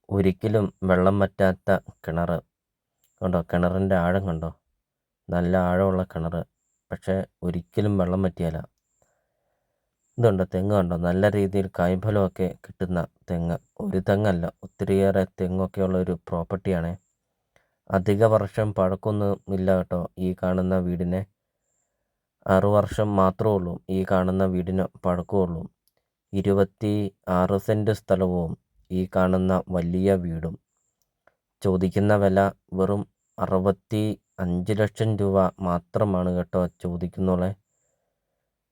ഒരിക്കലും വെള്ളം വറ്റാത്ത കിണർ കണ്ടോ. കിണറിൻ്റെ ആഴം കണ്ടോ, നല്ല ആഴമുള്ള കിണർ, പക്ഷേ ഒരിക്കലും വെള്ളം വറ്റിയാല. ഇതുണ്ടോ, തെങ്ങ് കണ്ടോ, നല്ല രീതിയിൽ കായ്ഫലമൊക്കെ കിട്ടുന്ന തെങ്ങ്. ഒരു തെങ്ങല്ല, ഒത്തിരിയേറെ തെങ്ങൊക്കെയുള്ള ഒരു പ്രോപ്പർട്ടിയാണ്. അധിക വർഷം പഴക്കമൊന്നും ഇല്ല കേട്ടോ ഈ കാണുന്ന വീടിന്. 6 വർഷം മാത്രമേ ഉള്ളൂ ഈ കാണുന്ന വീടിന് പഴക്കമുള്ളൂ. 26 സെൻറ്റ് സ്ഥലവും ഈ കാണുന്ന വലിയ വീടും. ചോദിക്കുന്ന വില വെറും 65 ലക്ഷം രൂപ മാത്രമാണ് കേട്ടോ ചോദിക്കുന്നോളെ.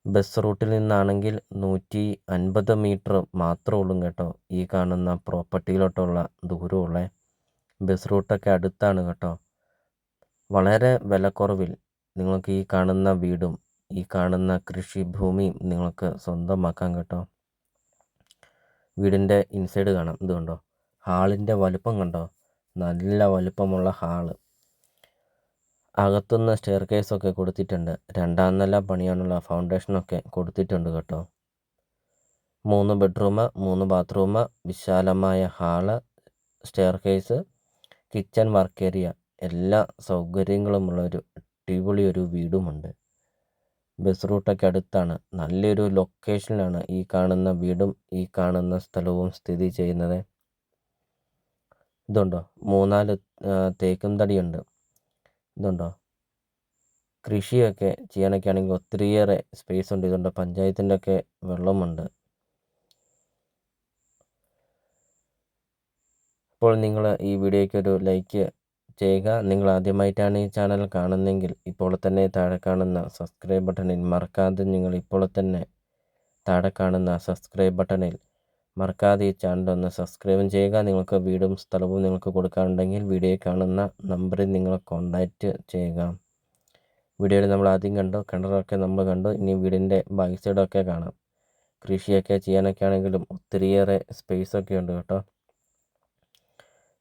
ബസ് റൂട്ടിൽ നിന്നാണെങ്കിൽ 150 മീറ്റർ മാത്രമേ ഉള്ളൂ കേട്ടോ ഈ കാണുന്ന പ്രോപ്പർട്ടിയിലോട്ടുള്ള ദൂരമുള്ള. ബസ് റൂട്ടൊക്കെ അടുത്താണ് കേട്ടോ. വളരെ വിലക്കുറവിൽ നിങ്ങൾക്ക് ഈ കാണുന്ന വീടും ഈ കാണുന്ന കൃഷിഭൂമിയും നിങ്ങൾക്ക് സ്വന്തമാക്കാം കേട്ടോ. വീടിൻ്റെ ഇൻസൈഡ് കാണാം. ഇത് കണ്ടോ, ഹാളിൻ്റെ വലുപ്പം കണ്ടോ, നല്ല വലുപ്പമുള്ള ഹാള്. അകത്തുനിന്ന് സ്റ്റെയർ കേസൊക്കെ കൊടുത്തിട്ടുണ്ട്. 2ാം നില പണിയാനുള്ള ഫൗണ്ടേഷനൊക്കെ കൊടുത്തിട്ടുണ്ട് കേട്ടോ. 3 ബെഡ്റൂം, 3 ബാത്റൂം, വിശാലമായ hall, stair case, kitchen, work area, എല്ലാ സൗകര്യങ്ങളുമുള്ള ഒരു അടിപൊളി ഒരു വീടുമുണ്ട്. ബസ് റൂട്ടൊക്കെ അടുത്താണ്. നല്ലൊരു ലൊക്കേഷനിലാണ് ഈ കാണുന്ന വീടും ഈ കാണുന്ന സ്ഥലവും സ്ഥിതി ചെയ്യുന്നത്. ഇതുണ്ടോ, 3-4 തേക്കും തടിയുണ്ട്. ഇതുണ്ടോ, കൃഷിയൊക്കെ ചെയ്യാനൊക്കെ ആണെങ്കിൽ ഒത്തിരിയേറെ സ്പേസ് ഉണ്ട്. ഇതുണ്ടോ, പഞ്ചായത്തിൻ്റെ ഒക്കെ വെള്ളമുണ്ട്. അപ്പോൾ നിങ്ങൾ ഈ വീഡിയോയ്ക്ക് ഒരു ലൈക്ക് ചെയ്യുക. നിങ്ങൾ ആദ്യമായിട്ടാണ് ഈ ചാനൽ കാണുന്നതെങ്കിൽ ഇപ്പോൾ തന്നെ താഴെ കാണുന്ന സബ്സ്ക്രൈബ് ബട്ടണിൽ മറക്കാതെ സബ്സ്ക്രൈബ് ബട്ടണിൽ മറക്കാതെ ഈ ചാനൽ ഒന്ന് സബ്സ്ക്രൈബും ചെയ്യുക. നിങ്ങൾക്ക് വീടും സ്ഥലവും നിങ്ങൾക്ക് കൊടുക്കാനുണ്ടെങ്കിൽ വീഡിയോയിൽ കാണുന്ന നമ്പറിൽ നിങ്ങൾ കോൺടാക്റ്റ് ചെയ്യുക. വീഡിയോയിൽ നമ്മൾ ആദ്യം കണ്ടു, കിണറൊക്കെ നമ്മൾ കണ്ടു. ഇനി വീടിൻ്റെ ബാക്ക് സൈഡൊക്കെ കാണാം. കൃഷിയൊക്കെ ചെയ്യാനൊക്കെ ആണെങ്കിലും ഒത്തിരിയേറെ സ്പേസൊക്കെ ഉണ്ട് കേട്ടോ.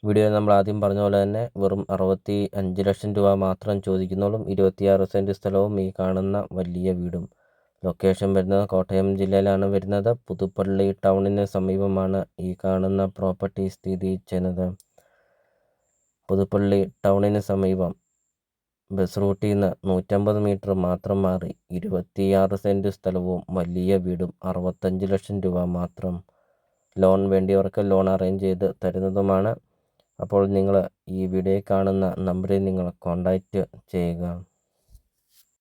വീഡിയോയിൽ നമ്മൾ ആദ്യം പറഞ്ഞ പോലെ തന്നെ വെറും 65 ലക്ഷം രൂപ മാത്രം ചോദിക്കുന്നുള്ളൂ. 26 സെൻറ്റ് സ്ഥലവും ഈ കാണുന്ന വലിയ വീടും. ലൊക്കേഷൻ വരുന്നത് കോട്ടയം ജില്ലയിലാണ് വരുന്നത്. പുതുപ്പള്ളി ടൗണിന് സമീപമാണ് ഈ കാണുന്ന പ്രോപ്പർട്ടി സ്ഥിതി ചെയ്യുന്നത്. പുതുപ്പള്ളി ടൗണിന് സമീപം ബസ് റൂട്ടിൽ നിന്ന് 150 മീറ്റർ മാത്രം മാറി 26 സെൻറ്റ് സ്ഥലവും വലിയ വീടും 65 ലക്ഷം രൂപ മാത്രം. ലോൺ വേണ്ടിയവർക്ക് ലോൺ അറേഞ്ച് ചെയ്ത് തരുന്നതുമാണ്. അപ്പോൾ നിങ്ങൾ ഈ വീഡിയോയിൽ കാണുന്ന നമ്പറിൽ നിങ്ങൾ കോൺടാക്റ്റ് ചെയ്യുക.